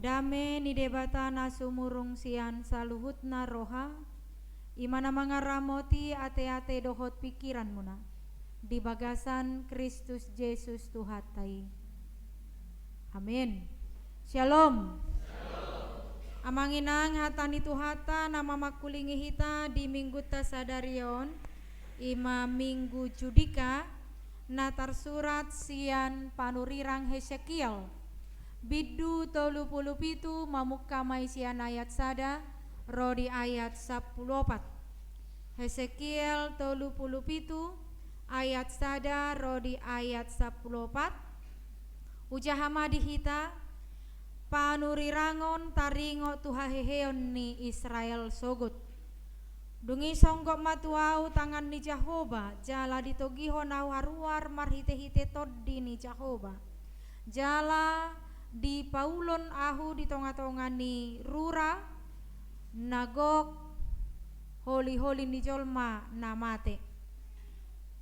Dame ni debatana sumurung sian saluhutna roha, imana mangaramoti ate-ate dohot pikiran muna, di bagasan Kristus Yesus Tuhatai. Amin. Shalom. Amanginang hatani tuhata nama makulingi hita di minggu tasadarion ima minggu judika natar surat sian panurirang Hesekiel bidu 37 mamukamai sian ayat sada rodi ayat 14. Hesekiel 37 ayat sada rodi ayat 14. Ujahama dihita panurirangon taringo tuhaheheon ni Israel sogut. Dungi songgok matuau tangan ni Jahoba jala ditogihon au haruar marhite-hite toddi ni Jahoba. Jala di paulon ahu di tonga-tonga ni Rura nagok holi-holi ni jolma namate.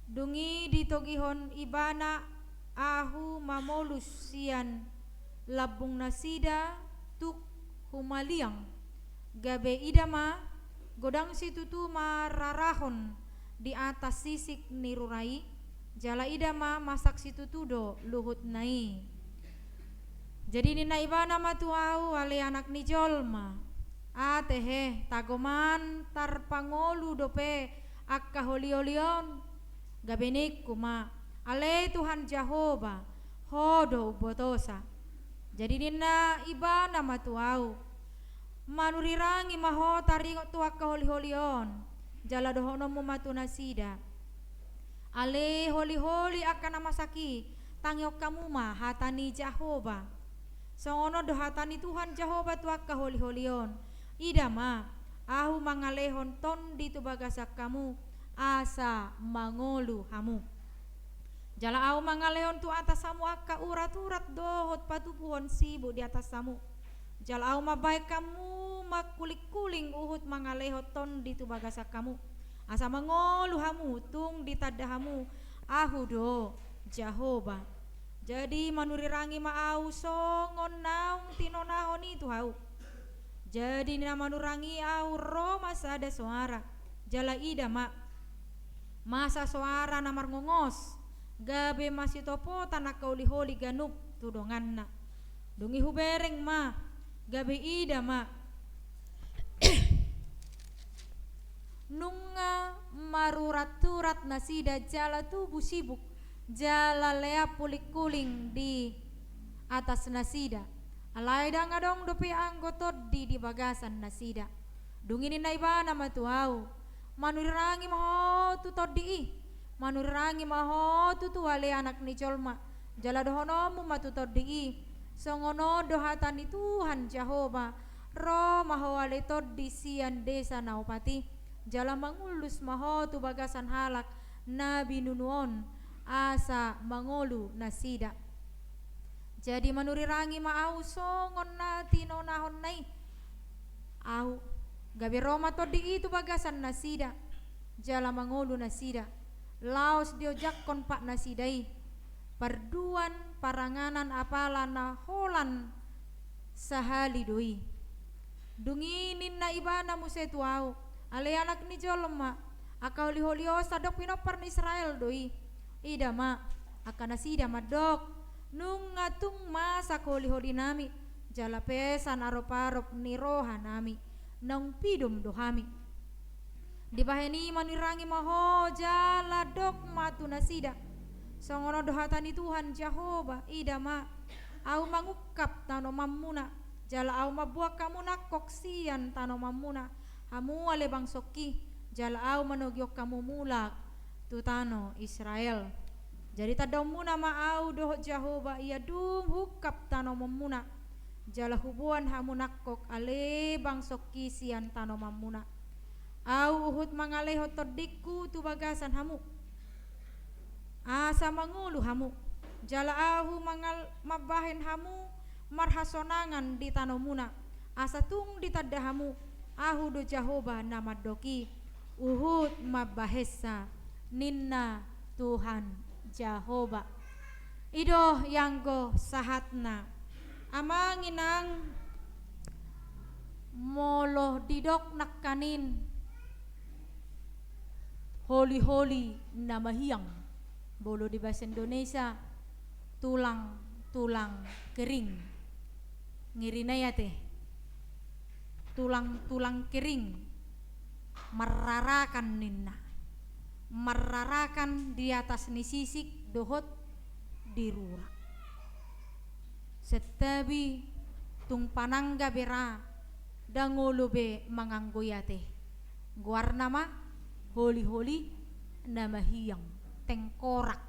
Dungi ditogihon ibana ahu mamolus sian labung nasida tuk humaliang gabe idama godang situtu mararahon di atas sisik ni rurai jala idama masak situtudo luhut nai. Jadi nina ibana matuau wale anak ni jolma atehe tagoman tarpangolu dope akka holi-holion gabe nikuma ale Tuhan Jahoba hodo botosa. Jadi nina ibana matuau manurirangi maho taringo tuak holi-holion jala dohono mu matu nasida ale holi-holi akan namasaki tangyok kamu mah hatani Jahoba songono do hatani Tuhan Jahoba tuak holi-holion idama ahu mangalehon ton di tu bagasak kamu asa mangolu hamu jala au mangaleon tu atas samu akka urat-urat dohot patupuhon sibuk di atas samu jala au mabaik kamu makulik-kuling uhut mangalehot ton di tu bagasak kamu asa mangolu hamu tung ditadahamu ahu do Jahoba. Jadi manurirangi maau songon naung tinonahon itu hau. Jadi nina manurangi au roma sada suara jala ida mak masa suara namar ngongos gabe masih topo tanak kauli-holi ganup tudonganna dungi hubereng ma gabe ida ma nunga marurat-turat nasida jala tubuh sibuk jala lea pulik-kuling di atas nasida alai dangadong dopi anggotot di bagasan nasida dungi nina ibana matuau manurirangi maho tutodi manurirangi maho tutu wale anak ni jolma jala dohono mu matutodi songono dohatan Tuhan Jahoba ro maho wale todi sian desa naupati jala mangulus maho tu bagasan halak nabi nunuon asa mangolu nasida. Jadi manurirangi maau songon na tinonahon nai au gabe roma todi itu bagasan nasida jala mangolu nasida laos diojakkon pak nasidai perduan paranganan apalana holan sahali doi dungi ninna ibana musetu au ale anak ni jolma akau liholio sadok pinopar ni Israel doi ida ma akan nasida madok nung ngatung masa holi-holi nami jala pesan arop-arop ni roha nami nang pidum dohami di baheni manirangi maho jala dok matu nasida songono dohatani Tuhan Jahoba ida ma au mangukap tano mamuna jala au mabuak kamu nakok sian tano mamuna hamu ale bang soki jala au manogyok kamu mulak tu tano Israel. Jadi tadamuna ma au doh Jahoba ia dum hukap tano mamuna jala hubuan hamu nakok ale bang soki sian tano mamuna au uhut mangaleho todikku tu bagasan hamu asa mangulu hamu jala ahu mangal mabahen hamu marhasonangan di tanomuna asa tung ditadahamu ahu do Jahoba nama doki uhut mabahesa ninna Tuhan Jahoba ido yanggo sahatna amanginang molo didok nakanin holi-holi na mahiyang, bolo di bahasa Indonesia tulang kering, ngirina ya teh, tulang kering, merarakan ninna, merarakan di atas ni sisik dohot di rura, setabi tung panangga bera dangolo be manganggoyate guar nama holi-holi nama hiyang tengkorak.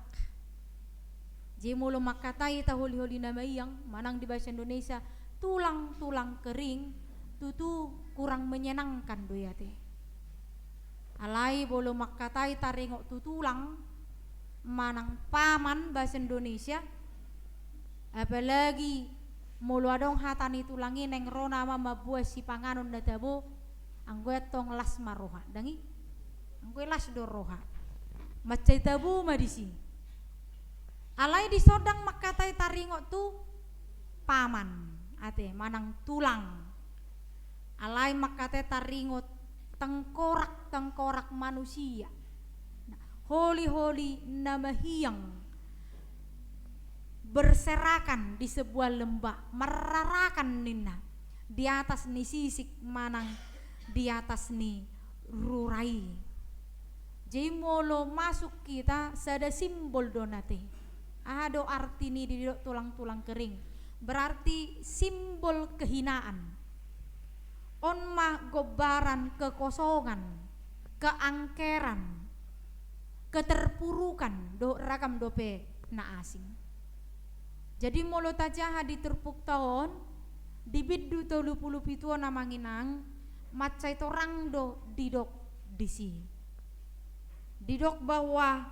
Jadi mulu makatai ta holi-holi nama hiyang manang di bahasa Indonesia tulang-tulang kering tutu kurang menyenangkan doyate. Alai bolo makatai taringok tutulang manang paman bahasa Indonesia, apalagi mulu adong hatani tulangi neng rona mama buah si panganon na tabo anggoy tong las maroha dangi anggoy las doroha macai tabu madisi alai di sodang makatai taringok tu paman ate manang tulang alai makatai taringot tengkorak manusia holi-holi nama hiyang berserakan di sebuah lembah, merarakan nina di atas ni sisik manang di atas ni rurai. Jadi molo masuk kita sada simbol donate. Ado arti ni di tulang-tulang kering. Berarti simbol kehinaan. Onma gobaran kekosongan, keangkeran, keterpurukan do rakam dope na asing. Jadi molo tajaha di terpuk tahun di biddu 37 namanginang macai torang do didok disi didok bahwa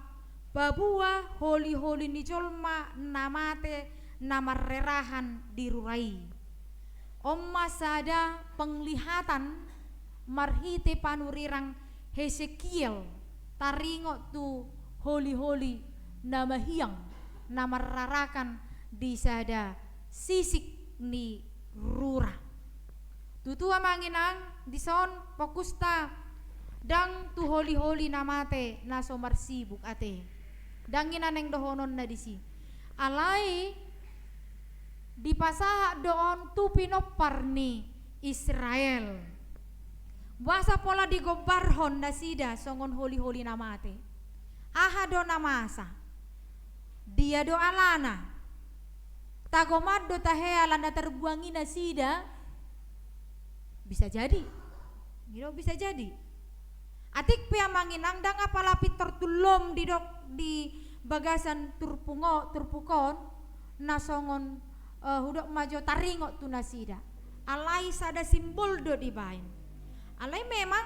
babua holi-holi ni jolma namate namarerahan dirurai omma sada penglihatan marhite panurirang Hesekiel taringo tu holi-holi nama hiyang namararakan di sada sisik ni rura tutua manginang dison fokusta dang tu holi-holi namate na somar sibuk ate dangina neng dohonon na disi alai di pasaha doon tu pinopar ni Israel basa pola di gobarhon na sida songon holi-holi namate aha do namasa dia do alana tagomado tahea landa terbuangi nasida bisa jadi gitu bisa jadi atik pia manginang dang apalapi tertulom di bagasan turpukon nasongon hudok majo taringo tu nasida alai sada simbol do dibain alai memang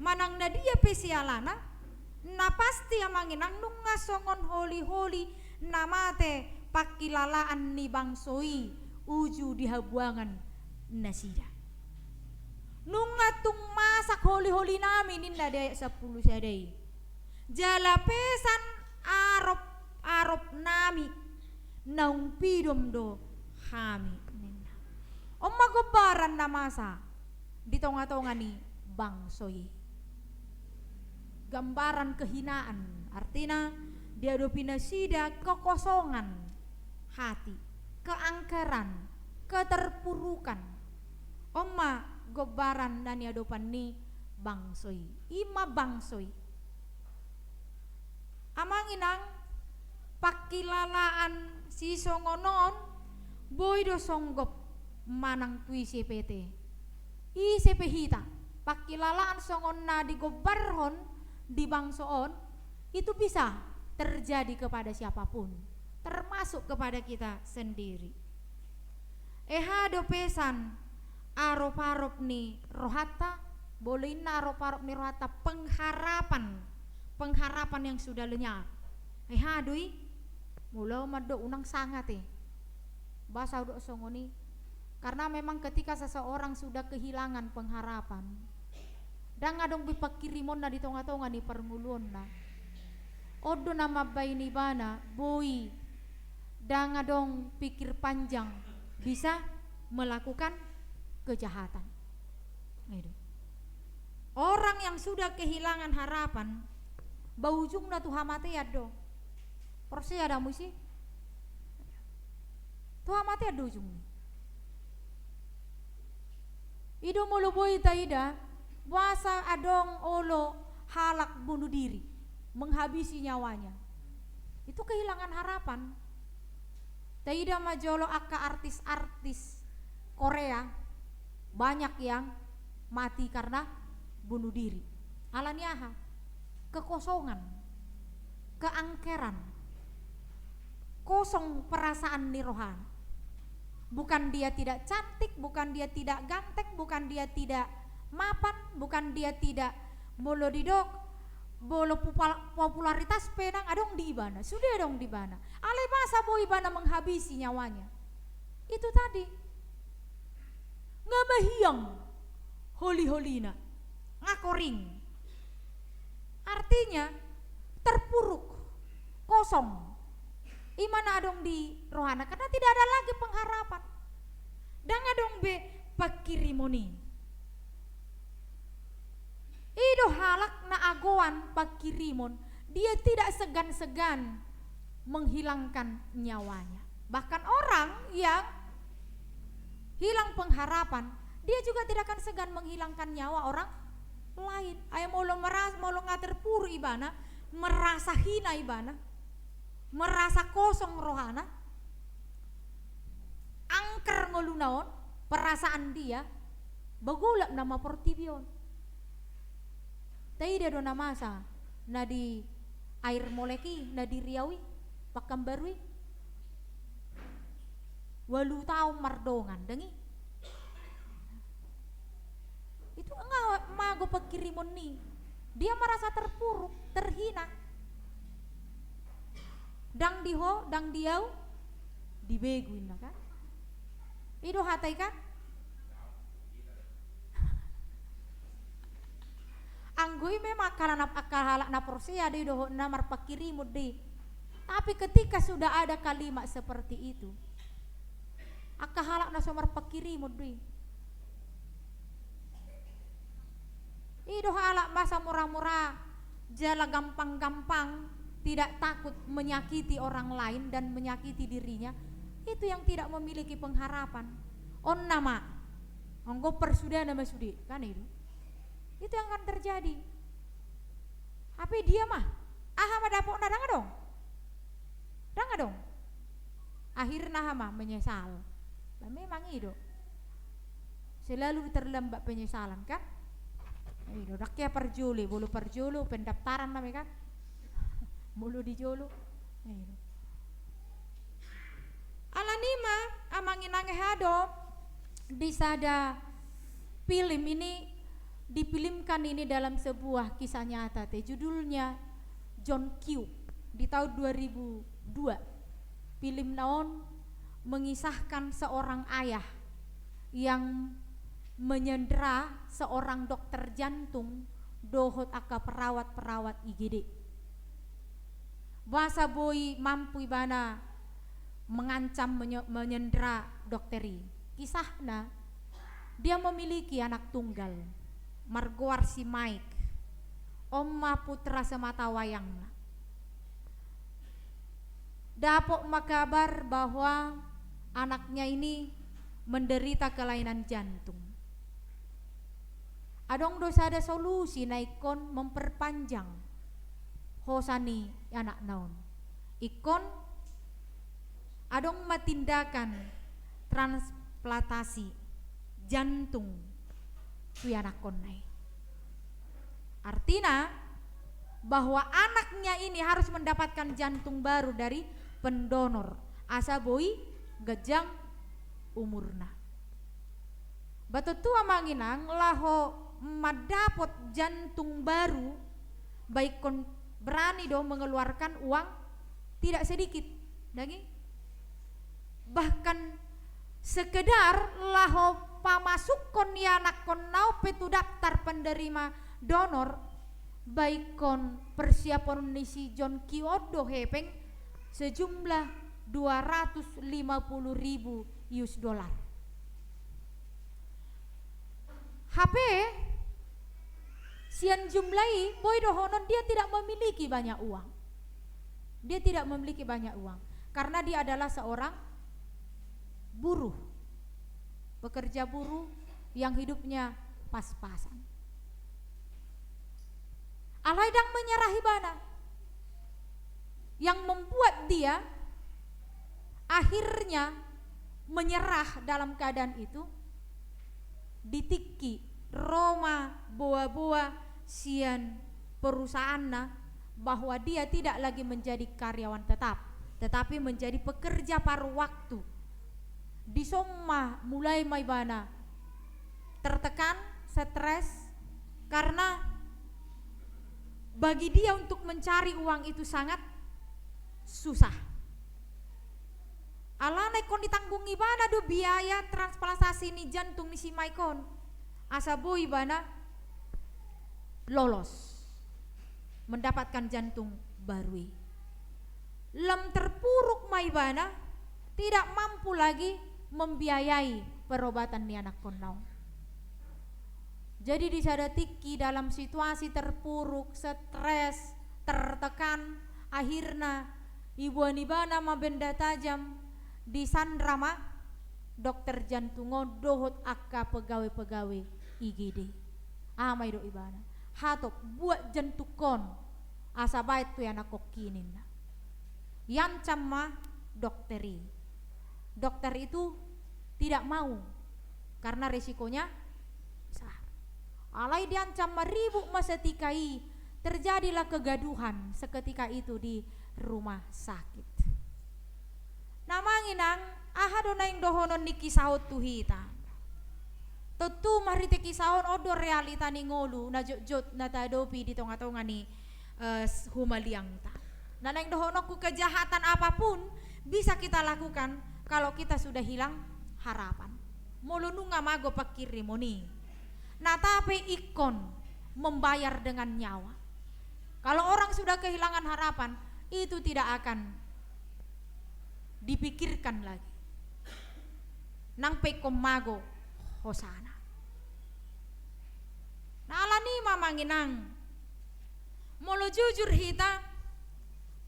manang nadia pesialana na pasti manginang nunga songon holi-holi namate pakilalaan ni bangsoi uju dihabuangan nasida nunga tung masak holi-holi namin ninda daya 10 sadai jalapesan arop nami naung pidom do hami ninda omma gobaran na masa di tonga-tonga ni bangsoi gambaran kehinaan artinya dia do pinasida kekosongan hati, keangkeran, keterpurukan. Oma gobaran dan yadopan ni bangsoi, ima bangsoi. Amanginang pakilalaan si songonon boy do songgop manang tui CPT. I CP hita pakilalaan songon na di gobarhon di bangsoon itu bisa terjadi kepada siapapun termasuk kepada kita sendiri. Ehado pesan arop-arop ni rohata boleh na arop-arop ni rohata pengharapan yang sudah lenyap. Ehadoi mulau mado unang sangat bahasa udok songoni karena memang ketika seseorang sudah kehilangan pengharapan dan ngadong bipakirimon na di tonga-tonga ni permuluan na odo nama bayi bana boy dan ngadong pikir panjang bisa melakukan kejahatan. Gitu. Orang yang sudah kehilangan harapan, baujung na tuha mati ado. Porsi ada musi. Tuha mati ado ujung. Ido muluboy taida, wasa adong olo halak bunuh diri, menghabisi nyawanya. Itu kehilangan harapan. Taida majolo akka artis-artis Korea banyak yang mati karena bunuh diri. Alaniaha, kekosongan, keangkeran, kosong perasaan nirohan. Bukan dia tidak cantik, bukan dia tidak ganteng, bukan dia tidak mapan, bukan dia tidak bolo didok, bolo popularitas penang adong di ibana, sudah adong di ibana. Alai masa bo ibana menghabisi nyawanya. Itu tadi. Ngabahiyang holi-holina, ngakoring. Artinya terpuruk, kosong. Imana adong di rohana karena tidak ada lagi pengharapan. Dan adong be pakirimoni. Ido halak na agoan pakirimon, dia tidak segan-segan menghilangkan nyawanya. Bahkan orang yang hilang pengharapan, dia juga tidak akan segan menghilangkan nyawa orang lain. Ayam molo ngaterpuru ibana, merasa hina ibana, merasa kosong rohana, angker ngolunaon perasaan dia, bagulak nama portibion. Taida do namasa na di air moleki na di Riawi Pakambarui 8 tahun mardongan dengi. Itu enggak mago pakirimon nih. Dia merasa terpuruk, terhina. Dang diho, dang diau dibeguin na kan. Ido hatai kan? Anggui memang karena akal na porsia di doho namar pakirimod di. Tapi ketika sudah ada kalimat seperti itu, akahalak na somar pakirimod di. Ido halak masa murah-murah, jala gampang-gampang, tidak takut menyakiti orang lain dan menyakiti dirinya. Itu yang tidak memiliki pengharapan. On nama, onggo persudah nama sudi, kan itu? Itu yang akan terjadi. Tapi dia mah, madapok na danga dong. Akhirnya hama menyesal. Dan memang itu selalu terlambat penyesalan kan? Itu rakyat perjuli, bulu perjulu, pendaftaran namanya kan? Mulu dijolo. Alanima amangin hado disada film ini difilmkan ini dalam sebuah kisah nyata teh judulnya John Q di tahun 2002. Film naon mengisahkan seorang ayah yang menyandera seorang dokter jantung dohot aka perawat-perawat IGD. Bahasa boy mampu ibana mengancam menyandera dokteri. Kisahnya dia memiliki anak tunggal. Margoar si Mike, Oma putra semata wayangna. Dapok makabar bahwa anaknya ini menderita kelainan jantung. Adong dosa ada solusi naikon memperpanjang hosani anak naon. Ikon adong matindakan transplantasi jantung anak konai. Artinya bahwa anaknya ini harus mendapatkan jantung baru dari pendonor asa boi gejang umurna. Batutua manginang laho madapot jantung baru baik kon berani dong mengeluarkan uang tidak sedikit dagi. Bahkan sekedar laho pamasuk kon anak kon nau petu daftar penerima donor baik kon persiapan nisi John Kiodo hepeng sejumlah 250.000 US dollar. HP sian jumlahi boy dohonon dia tidak memiliki banyak uang. Dia tidak memiliki banyak uang karena dia adalah seorang buruh, pekerja buruh yang hidupnya pas-pasan. Alaidang menyerahi bana, yang membuat dia akhirnya menyerah dalam keadaan itu, ditiki Roma boa-boa sian perusahaanna bahwa dia tidak lagi menjadi karyawan tetap, tetapi menjadi pekerja paruh waktu. Di Soma mulai maibana tertekan, stres, karena bagi dia untuk mencari uang itu sangat susah. Alanai kon ditanggungi bana do biaya transplantasi ni jantung ni si Maikon. Asa boy bana lolos mendapatkan jantung baru. Lem terpuruk maibana tidak mampu lagi membiayai perobatan ni anak konau. Jadi disadatiki dalam situasi terpuruk, stres, tertekan, akhirnya ibu anibana ma benda tajam di sandrama dokter jantungo dohot akka pegawai-pegawai IGD. Amai do ibana. Hatop buat jantukon asa bait tu anak kokinin. Yang cama dokteri. Dokter itu tidak mau karena resikonya besar. Alai diancam maribu masetikai, terjadilah kegaduhan seketika itu di rumah sakit. Namanginang ahado naing dohonon ni kisahot tuhita. Tentu marite kisahon odo realita ni ngolu na jot na tadopi di tonga-tonga ni humaliang ta. Na naing dohononku kejahatan apapun bisa kita lakukan kalau kita sudah hilang harapan. Molununga mago pakirimoni. Nah tapi ikon membayar dengan nyawa. Kalau orang sudah kehilangan harapan, itu tidak akan dipikirkan lagi. Nang pekom mago hosana. Nah alani mamanginang molo jujur hita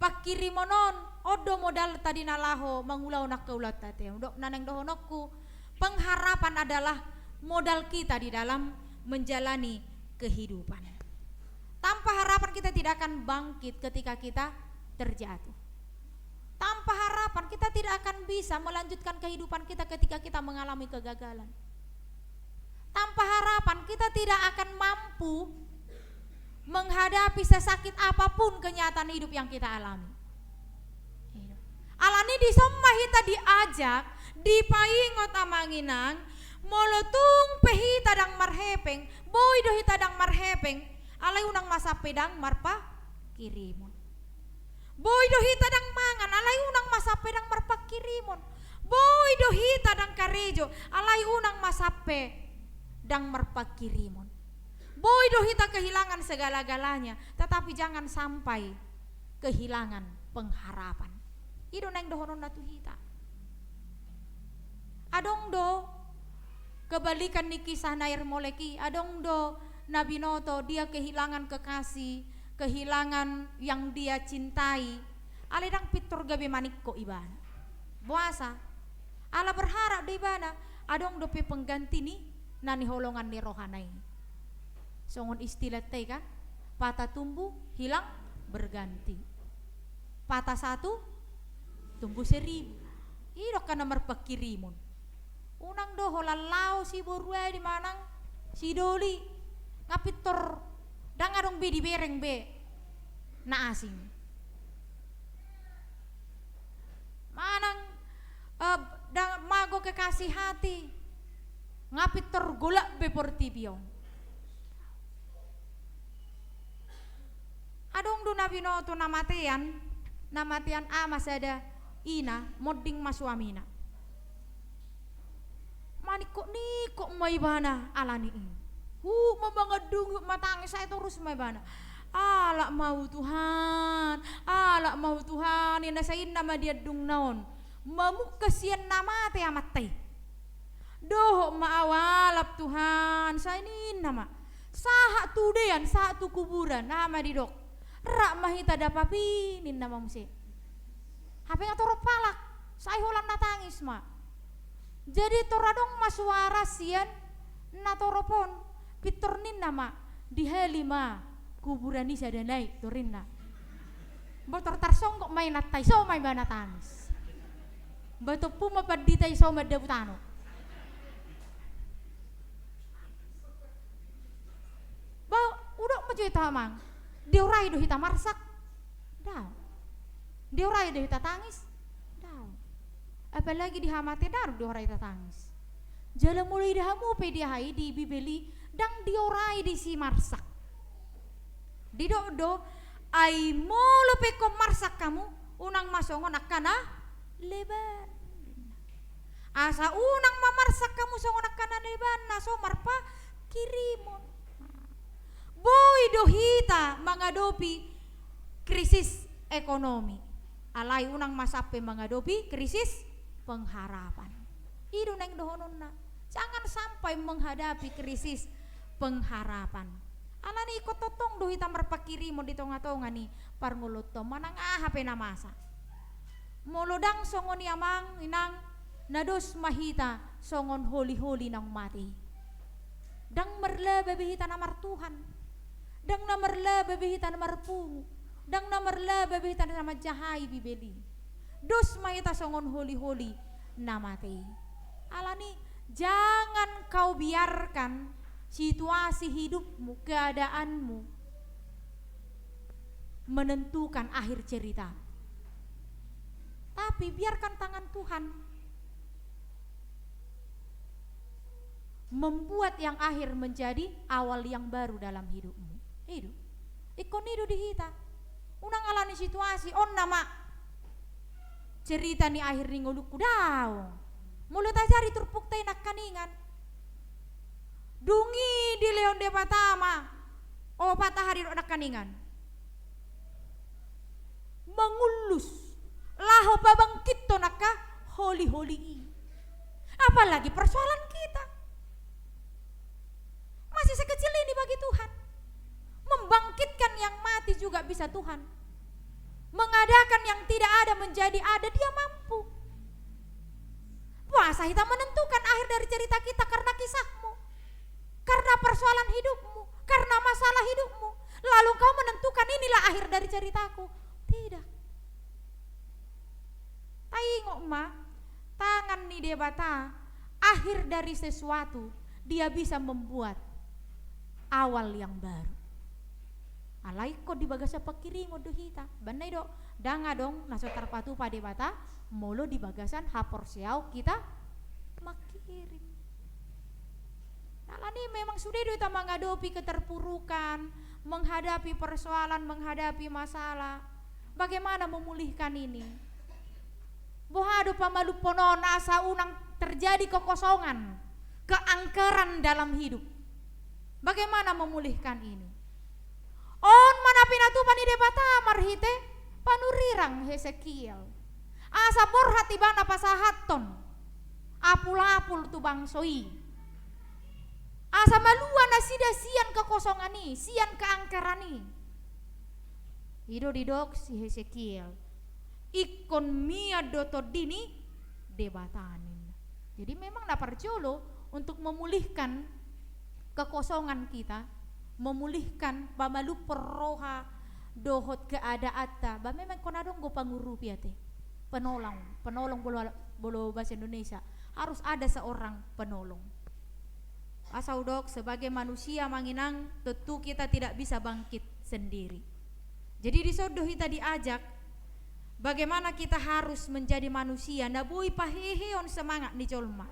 pakirimonon odo modal tadi nalaho mangulau nak kaulat tate. Dok naneng dohonokku, pengharapan adalah modal kita di dalam menjalani kehidupan. Tanpa harapan kita tidak akan bangkit ketika kita terjatuh. Tanpa harapan kita tidak akan bisa melanjutkan kehidupan kita ketika kita mengalami kegagalan. Tanpa harapan kita tidak akan mampu menghadapi sesakit apapun kenyataan hidup yang kita alami. Alani di somma hita diajak dipaingot amanginang molotung pehita dang marhepeng boy do hita dang marhepeng alay unang masapedang marpa kirimon. Boy do hita dang mangan alay unang masapedang marpa kirimon. Boy do hita dang karejo alay unang masape dang marpa kirimon. Boy do hita kehilangan segala-galanya, tetapi jangan sampai kehilangan pengharapan. Ido neng dohonon natu hita. Adong do kebalikan ni kisah Nair Moleki, adong do Nabi Noto dia kehilangan kekasih, kehilangan yang dia cintai. Aledang pitur gabe manikko ibana. Buasa. Ala berharap di ibana, adong do pe pengganti ni nani holongan ni rohanai. Songon istilah teh kan, patah tumbuh hilang berganti. Patah satu tumbuh 1000. Idok kana marpakirimun. Unang do holalau si borue di manang si doli ngapitor dang adong be di bereng be na asing. Manang dang mago kekasih hati ngapitor golak be portibiong. Adong do Nabi Noto namatian masada ina modding masuamina. Maniko ni kok maibana alani ini. Mabangedung matangis saya terus maibana. Alak mau Tuhan, ina sayin nama dia dung naon. Mamuk kesian nama te amat teh. Doh maawalap Tuhan, sa ini nama. Saha tu dean, saha tu kuburan, nama di dok. Rak mahita dapapi, nin nama musi. Hape ngatoro palak, saya holan natangis ma. Jadi toradong masuara sian, natoropon, pitornin nama di helima kuburan isa danai torinna. Botor tarsong kok main natai so main bana tangis. Bato puma padita iso madabutano. Ba udah majuy tamang. Diorai do hita marsak. Daw. Diorai do hita tangis. Daw. Apalagi dihamate dar diorai hita tangis. Jala mulai dahamu pe dihai di bibeli dang diorai di si marsak. Di do ai molo pe ko marsak kamu unang masongon akana leban. Asa unang mamarsak kamu songon akana leban na so marpa kirimon. Boy dohita menghadapi krisis ekonomi. Alai unang masape menghadapi krisis pengharapan. Idu neng dohononna. Jangan sampai menghadapi krisis pengharapan. Alani ikut totong dohita merpakiri mo di tonga-tonga ni parnguluto manang hape na masa. Molodang songon yamang inang nados mahita songon holi-holi nang mati. Dang merle bebihita namar Tuhan. Dang namarla bebihita namar pungu. Dang namarla bebihita namar jahai bibeli. Dos mahita songon holi-holi namati. Alani jangan kau biarkan situasi hidupmu, keadaanmu menentukan akhir cerita. Tapi biarkan tangan Tuhan membuat yang akhir menjadi awal yang baru dalam hidupmu. Hidup. Ikon hidup dihita. Unang alani situasi on nama cerita ni akhir ni nguluku daw. Mulut ajari turpuk tay nakaningan. Dungi di leon de patama. O patahari ro nakaningan. Mengulus. Laho pabangkit to naka holi-holi. Apalagi persoalan kita. Masih sekecil ini bagi Tuhan. Membangkitkan yang mati juga bisa Tuhan. Mengadakan yang tidak ada menjadi ada, Dia mampu. Puasa kita menentukan akhir dari cerita kita karena kisahmu, karena persoalan hidupmu, karena masalah hidupmu. Lalu kau menentukan inilah akhir dari ceritaku. Tidak. Tengok ma, tangan ni debata, akhir dari sesuatu dia bisa membuat awal yang baru. Alai ko di bagasa pakiri mo dohita. Banay do, danga dong naso tarpatu pa debata, molo di bagasan hapor siaw kita makirim. Nalani memang sudah kita menghadapi keterpurukan, menghadapi persoalan, menghadapi masalah. Bagaimana memulihkan ini? Bohado pamalu ponon asa unang terjadi kekosongan, keangkeran dalam hidup. Bagaimana memulihkan ini? On manapinatu panidebata marhite panurirang Hesekiel. Asa borhat ibana pasahaton. Apul-apul tu bangsoi. Asa malua nasida sian kekosongan ni, sian keangkeran ni. Ido didok si Hesekiel. Ikon mia doto dini debatanin. Jadi memang naparjolo untuk memulihkan kekosongan kita, memulihkan pamalu perroha dohot keadaata. Ba memang konadong go panguru piate. Penolong bolo bahasa Indonesia. Harus ada seorang penolong. Asau dok sebagai manusia manginang tentu kita tidak bisa bangkit sendiri. Jadi disodoh kita diajak bagaimana kita harus menjadi manusia. Nabui paheheon semangat ni jolma.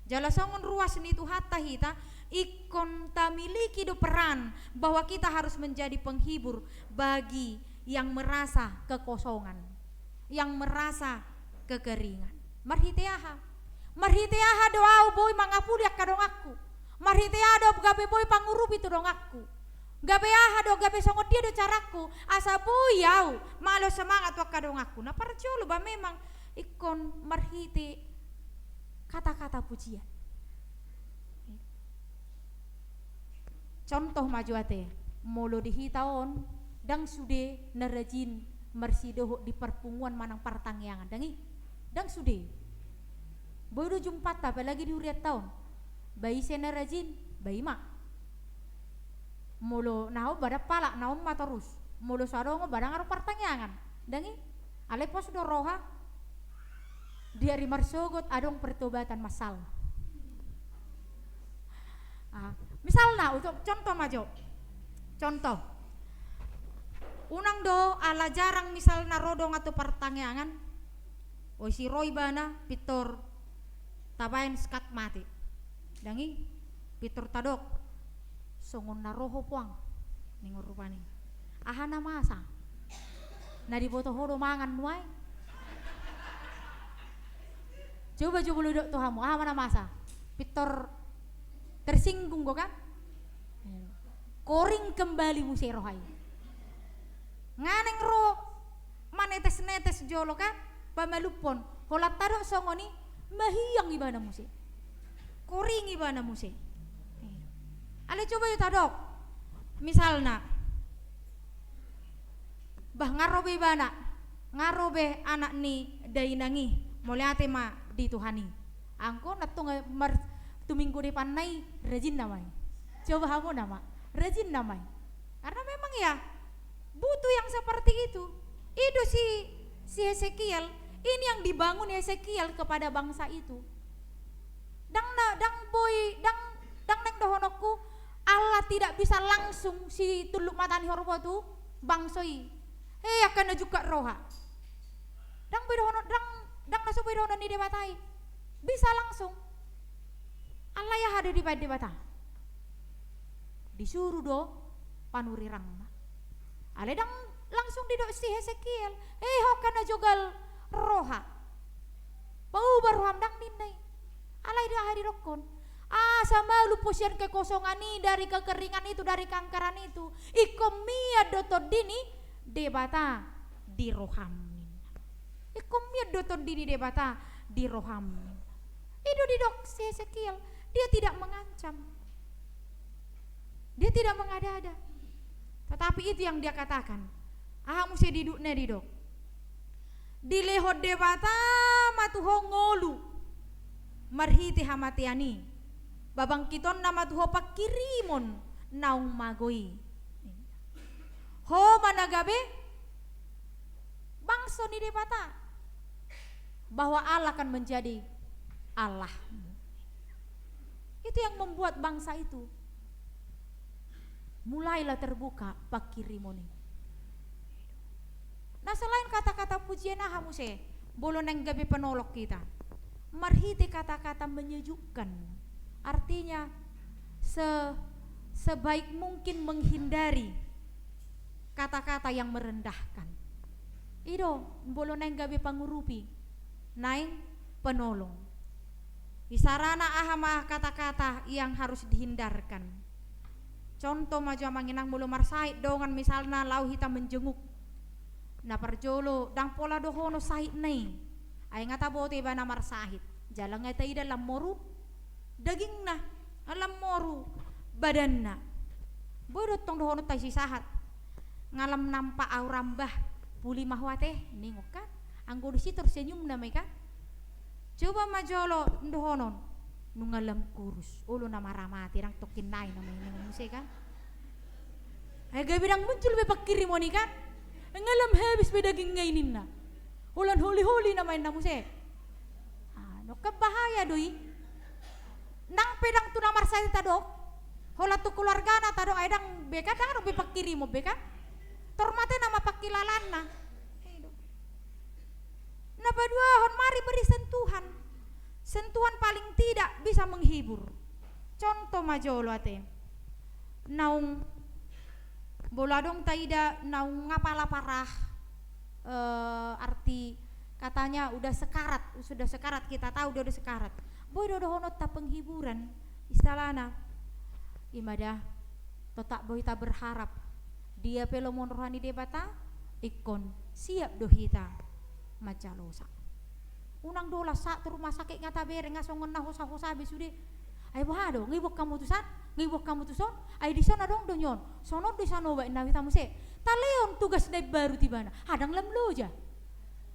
Jala songon ruas ni tu hatta hita ikon tamiliki do peran bahwa kita harus menjadi penghibur bagi yang merasa kekosongan, yang merasa kekeringan. Marhiteaha doa boy mangapuliak kadong aku. Marhiteaha do gabe boy pangurupi tu dong aku. Gabe aha do gabe songot dia do caraku. Asa boy yau malo semangat wak kadong aku. Na parjolo ba memang ikon marhite kata-kata pujian. contoh maju ate molo dihitaon dang sude narajin marsidoho di perpunguan manang pertangyangan dangi dang sude bodo jumpat apalagi di uriat tahun bayi sena rajin bayi mak molo nao bada palak naon ma terus molo sadongo badang aro pertangyangan dangi ale pos do roha dia rimarsogot adong pertobatan masal misalnya untuk contoh majo contoh unang do ala jarang misalnya rodong atau pertangyangan o si Roy bana pitor tabain skat mati dangi pitor tadok songon naroho puang ningur rupani ahana masa na di boto hodo mangan nuai coba ludok tuh hamu ahana masa pitor tersinggung kok kan koring kembali musik rohai nganeng ro manetes jolo kan pamalupon holat tadok songoni mahiyang ibana musik koring ibana musik ale coba yuk tadok misalna bah ngarobe ibana ngarobe anak ni dainangi moliate ma di Tuhani angko natung tuminggu depan nai rajin namai coba kamu nama rajin namai karena memang ya butuh yang seperti itu si Hesekiel ini yang dibangun Hesekiel kepada bangsa itu dang neng dohonokku Allah tidak bisa langsung si tuluk matani horbo tu bangsoi akan juga roha dang bedohono dang nasu bedohono ni debatai bisa langsung Allah ya ada di debata disuruh do panuri rangna ale dang langsung didok si Hesekiel hokana jogal roha pau baruham dang ninnai alai dah hari rokon sama lu posian kekosongan ini dari kekeringan itu dari kankeran itu ikomia dotor dini debata di roham ikomia dotor dini debata di roham itu didok si Hesekiel dia tidak mengancam dia tidak mengada-ada tetapi itu yang dia katakan mesti diduknya didok dilehot debata matuhongolu marhiti hamatiani babang kiton nama tuho pakirimon naung magoi ho managabe bangso ni debata bahwa Allah akan menjadi Allah itu yang membuat bangsa itu mulailah terbuka pakirimoni. Nah selain kata-kata pujian ahamuse bolo neng gabi penolok kita marhiti kata-kata menyejukkan artinya sebaik mungkin menghindari kata-kata yang merendahkan ido bolo neng gabi pangurupi naing penolong isarana ahama kata-kata yang harus dihindarkan contoh maju manginang bolo marsait dongan misalnya lau hitam menjenguk na parjolo dang pola dohono sahit nai ay ngata bote ba na marsahit jalang ngata ida lamoru daging na alam moru badan na bodo tong dohono tay sisahat ngalam nampa aurambah puli mahwate ningok kan anggo di situ senyum na may kan coba majolo dohonon nungalam kurus ulo na maramati rang tokin nai na may nangusay kan ay gabi nang muncul be pakirim mo ni kan ngalam habis be daging ngainin na ulan huli-huli na may nangusay no kabahaya doi nang pedang tu namar sa tadok hola tu keluarga na tadok ay dang beka dang be pakirim mo beka tormate nama pakilalan na napaduahon mari beri sentuhan paling tidak bisa menghibur contoh majolo ate naung boladong taida naung ngapala parah arti katanya sudah sekarat kita tahu udah sekarat boy dodo honot ta penghiburan istalana imada totak boy ta berharap dia pelomon rohani debata ikon siap dohita macalosa unang dola sa tu rumah sakit ngata bere ngasongon na hosa-hosa besude ay bahado ngibok kamu tusan ngiwok kamu tuh son ay di sana dong donyon sono di sana wa inawi tamu se taleon tugas naib baru tibana hadang lam loja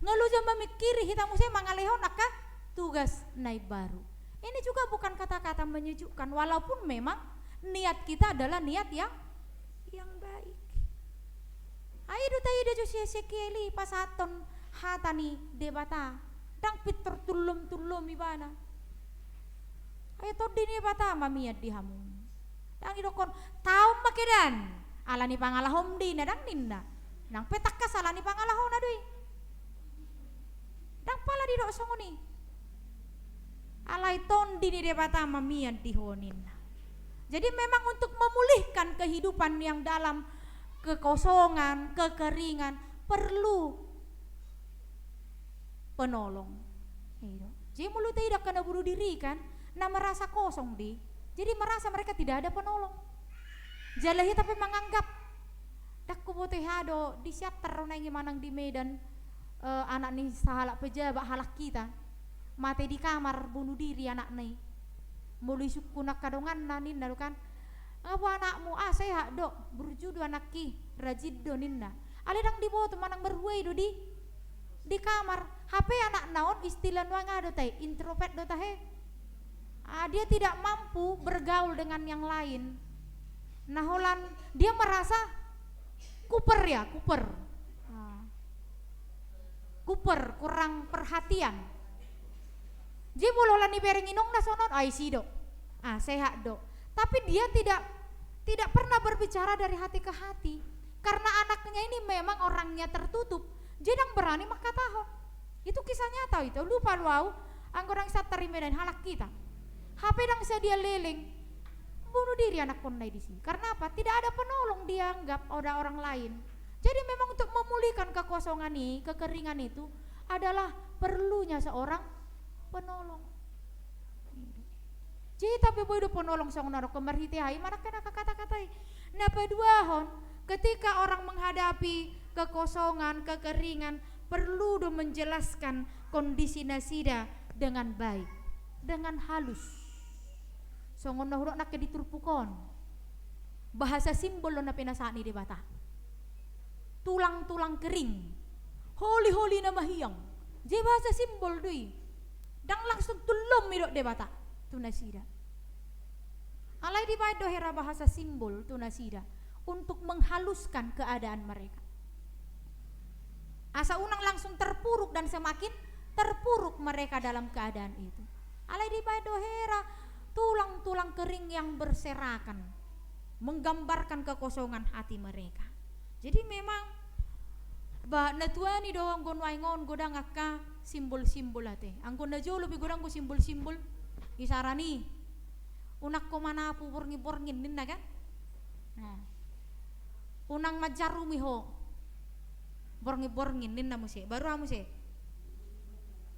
ngeloja memikiri hitamu se mangalehon aka tugas naib baru. Ini juga bukan kata-kata menyejukkan walaupun memang niat kita adalah niat yang baik. Ayo tayo jo sekeli pasaton hatani debata dang pitor tulum ibana. Ayo to dini bata mamiat dihamun. Dang idokon taum makedan alani pangalahom di nadang ninda. Nang petak kasalani pangalahon adui. Dang pala di dok songoni. Alai ton dini debata mamiat dihonin. Jadi memang untuk memulihkan kehidupan yang dalam kekosongan, kekeringan perlu penolong. Jadi mulut tidak kena bunuh diri kan, nah merasa kosong di. Jadi merasa mereka tidak ada penolong. Jalahi tapi menganggap dak kubotehado di siap terunai manang di Medan anak nih sahalak pejabat halak kita mati di kamar bunuh diri anak nih. Mulu sukunak kadongan nanin nalu kan apa anakmu sehat dok berjudu anak ki rajid doninna alidang di bawah manang berhuai do di kamar HP anak naon istilah nuang ada teh introvert do tahe dia tidak mampu bergaul dengan yang lain nah holan dia merasa kuper kurang perhatian jadi bololan ni bereng inong nasonon ay si dok sehat dok tapi dia tidak pernah berbicara dari hati ke hati karena anaknya ini memang orangnya tertutup jedang berani maka tahu itu kisah nyata itu lupa luau angkorang satari Medan halak kita HP dang dia leleng bunuh diri anak konai di sini karena apa tidak ada penolong dianggap ada orang lain jadi memang untuk memulihkan kekosongan ini kekeringan itu adalah perlunya seorang penolong. Jadi tapi boy do penolong sang narok kemarhiti hai marak kena kata-katai. Nah paduahon ketika orang menghadapi kekosongan, kekeringan perlu do menjelaskan kondisi nasida dengan baik, dengan halus. Songon nahurok nak diturpukon. Bahasa simbol lo na pinasani di bata. Tulang-tulang kering. Holi-holi na mahiyang. Jadi bahasa simbol doi. Dang langsung tulom midok debata tunasida. Alai di bawah dohera bahasa simbol tunasida untuk menghaluskan keadaan mereka. Asa unang langsung terpuruk dan semakin terpuruk mereka dalam keadaan itu. Alai di bawah dohera tulang-tulang kering yang berserakan menggambarkan kekosongan hati mereka. Jadi memang ba natuani doang gonwaingon godang akka simbol-simbol ate. Angkon na jo lebih godang go simbol-simbol isarani. Unak ko manapu borngi-borngin ninna kan? Nah. Unang majarumi ho. Borngi-borngin ninna mo se. Baru amu se.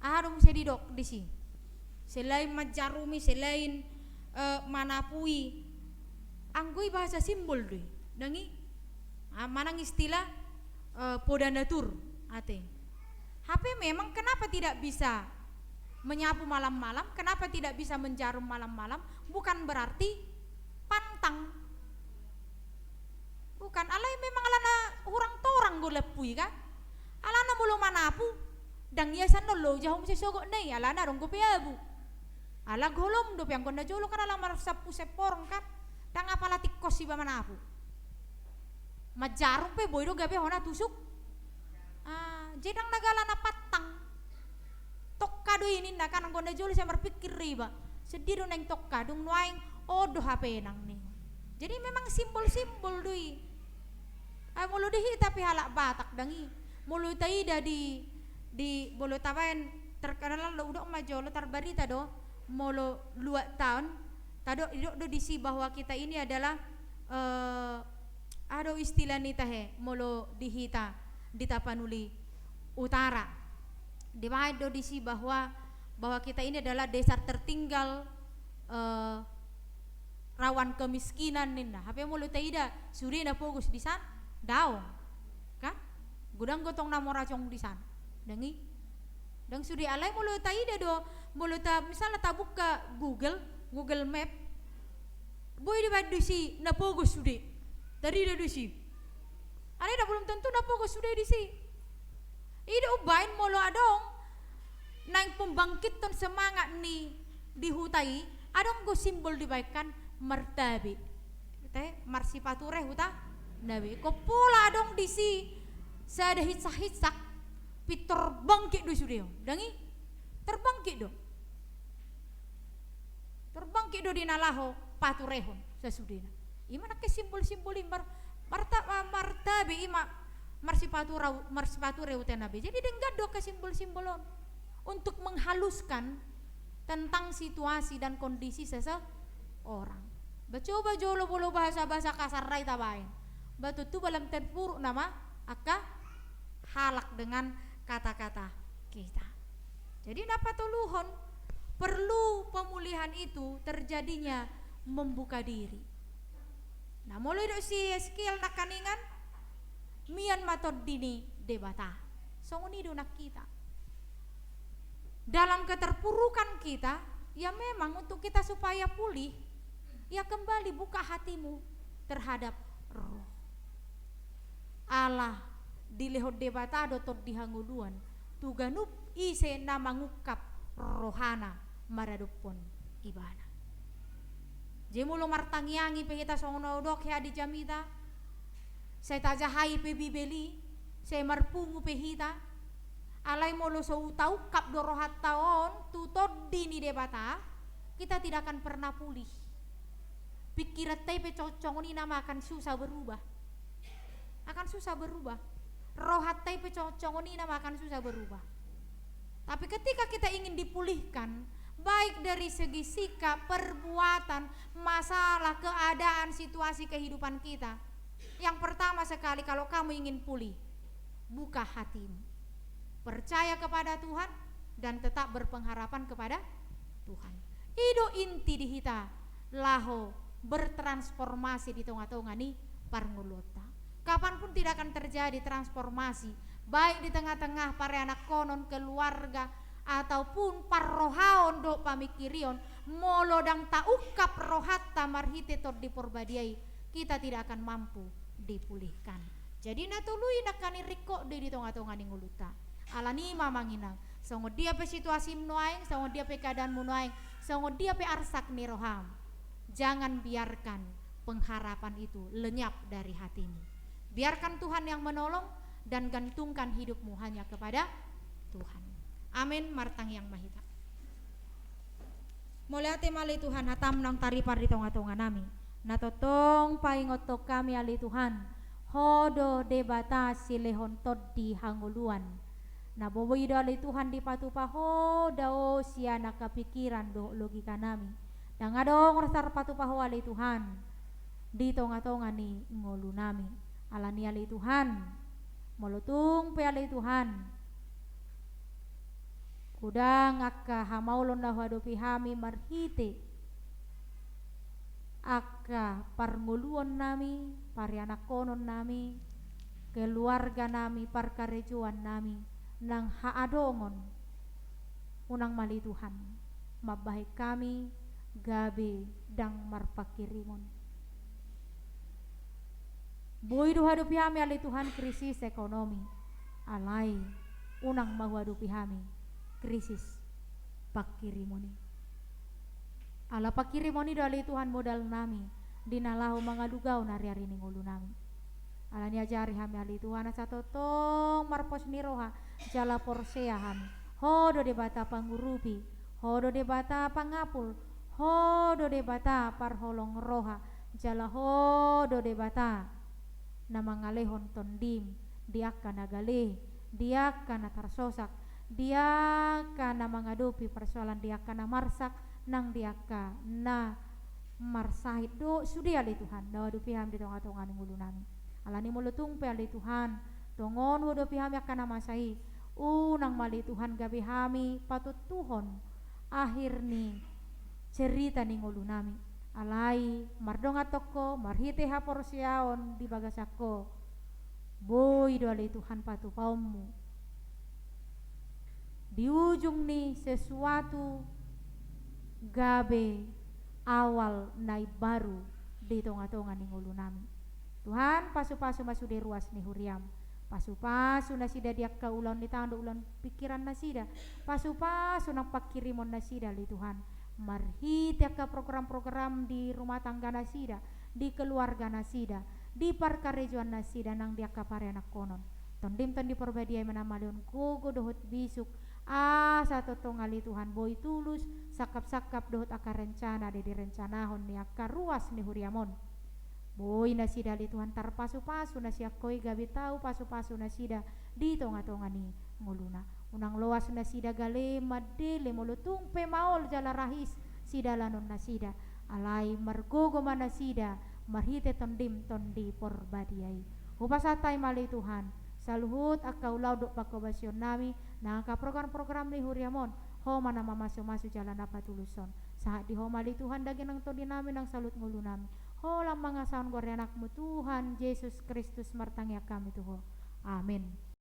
Ahado mo se didok disi. Selain majarumi, selain manapui. Anggoy bahasa simbol doi. Dangi manang istilah podanatur ate. HP memang kenapa tidak bisa menyapu malam-malam, kenapa tidak bisa menjarum malam-malam, bukan berarti pantang. Bukan, alai memang alana hurang torang go lepui kan. Alana belum manapu dang yasan lo jauh mesti sogok nei alana rong go piabu. Ala golom do piang gonda jolo kan ala marsapu seporong kan. Dang apala tikos si ba manapu. Majarum pe boydo gabe hona tusuk jedang nagala na patang tokka do ini na kanang gonda joli saya berpikir riba sedih do neng tokka dung nuaing odo HP nang nih jadi memang simbol-simbol doi mulu dihi tapi halak batak dangi mulu taida di bolo tabayan terkenal lo udok majolo tarbarita do molo 2 tahun tado idok do disi bahwa kita ini adalah ado istilah nita he molo dihita di Tapanuli Utara di do disi bahwa kita ini adalah desa tertinggal rawan kemiskinan ninna hape mulu taida suri na fokus di san daong kan gudang gotong namo racong di san dangi dang suri alai mulu taida do mulu ta misalnya tabuk ke Google Map Boy di badusi na pogos sude. Dari dadusi. Ani da belum tentu na pogos sude di si. Ida ubain molo adong nang pembangkit ton semangat ni dihutai adong go simbol dibaikan martabe. Teh marsipature huta nabe. Ko pula adong di si sada hitsak pitor bangkit do sude. Dangi terbangkit do. Terbangkit do dinalaho paturehon sesudena. Imana ke simbol-simbol martabe ima marsipature utenabe. Jadi denggado ke simbol-simbolon untuk menghaluskan tentang situasi dan kondisi seseorang. Bacoba jolo bolo bahasa-bahasa kasar rai tabain. Batu tu balam terpuruk nama aka halak dengan kata-kata kita. Jadi napa toluhon perlu pemulihan itu terjadinya membuka diri. Nah mulai do si skill nak kaningan mian matod dini debata. Songoni do nak kita. Dalam keterpurukan kita, ya memang untuk kita supaya pulih, ya kembali buka hatimu terhadap roh. Allah dilehod debata do tod dihanguluan. Tuganup ise na mangukap rohana maradupon ibana. Jemulo martangiangi pe kita songono dok ya di jamita. Saya tajahai pe bibeli, saya marpungu pe hita. Alai molo so utau kap dorohat taon tutod dini debata, kita tidak akan pernah pulih. Pikiran teh pe cocong ini nama akan susah berubah. Akan susah berubah. Rohat teh pe cocong ini nama akan susah berubah. Tapi ketika kita ingin dipulihkan, baik dari segi sikap, perbuatan, masalah, keadaan, situasi kehidupan kita. Yang pertama sekali kalau kamu ingin pulih, buka hatimu. Percaya kepada Tuhan dan tetap berpengharapan kepada Tuhan. Ido inti di hita laho bertransformasi di tengah-tengah ni parngulota. Kapanpun tidak akan terjadi transformasi, baik di tengah-tengah para anak konon keluarga ataupun parrohaon do pamikirion molodang taukap rohatta marhite tod diporbadiai, kita tidak akan mampu dipulihkan. Jadi natului nakani riko di tengah-tengah ni nguluta. Alani mamanginang songo dia pe situasi menuaing, songo dia pe keadaan menuaing, songo dia pe arsak ni roham. Jangan biarkan pengharapan itu lenyap dari hatimu. Biarkan Tuhan yang menolong dan gantungkan hidupmu hanya kepada Tuhan. Amin. Martang yang mahita. Muliate mali Tuhan hatam nang taripar di tengah-tengah nami. Natotong paingotok kami ali Tuhan. Hodo debata silehon tod di hanguluan. Naboboy do ali Tuhan di patupaho dao siya nakapikiran do logika nami. Dangadong rasar patupaho ali Tuhan di tengah-tengah ni ngolu nami. Alani ali Tuhan. Molutung pe ali Tuhan. Kudang akka hamaulon na hadopi hami marhite akka parnguluan nami, parianak konon nami, keluarga nami, parkarejuan nami nang haadongon unang mali Tuhan mabahik kami gabe dang marpakirimon. Boy do hadopi hami ali Tuhan krisis ekonomi alai unang mahuadopi hami krisis pakirimoni. Ala pakirimoni dali Tuhan modal nami dinalahu mangadugaw nari-ari ning ulu nami. Ala ni ajari hami ali Tuhan satotong marpos ni roha jala porsea hami. Hodo de bata pangurupi, hodo de bata pangapul, hodo de bata parholong roha jala hodo de bata na mangalehon tondim diaka nagale diaka na tarsosak diaka na mangadupi persoalan diaka na marsak nang diaka na marsahid do sudi ali Tuhan dawa dupi ham di tengah-tengah ning ulu nami alani mulutung pe ali Tuhan tongon wodo pi hami akan masahi unang mali Tuhan gabi hami patut tuhon akhir ni cerita ning ulu nami alai mardonga toko marhite haporsiaon di bagasako boy do ali Tuhan patu paumu di ujung nih sesuatu gabe awal nai baru di tonga-tonga ni ngulu nami. Tuhan pasu-pasu masuk di ruas ni huriam, pasu-pasu nasida dia ka ulan ni tando ulan pikiran nasida, pasu-pasu nang pakirimon nasida li Tuhan, marhiti ka program-program di rumah tangga nasida, di keluarga nasida, di parkarejuan nasida nang dia ka pare anak konon, tondim ton di perbadiai manamalion gogo dohot bisuk asa totongali Tuhan boy tulus sakap-sakap dohot akar rencana de direncanahon ni akar ruas ni huriamon boy nasida li Tuhan tar pasu-pasu nasia koi gabi tahu pasu-pasu nasida di tonga-tonga ni nguluna unang loas nasida gale madele molutung pe maol jala rahis sida lanon nasida alai margogo manasida marhite tondim tondi porbadiai upasatai mali Tuhan saluhut akau lauduk pakobasyon nami nangka program-program ni huriamon ho mana mamaso-maso jalan apa tuluson saat di ho mali Tuhan dagi nang todi nami nang salut ngulu nami ho lam mga saon gore anakmu Tuhan Yesus Kristus martangya kami tuho amin.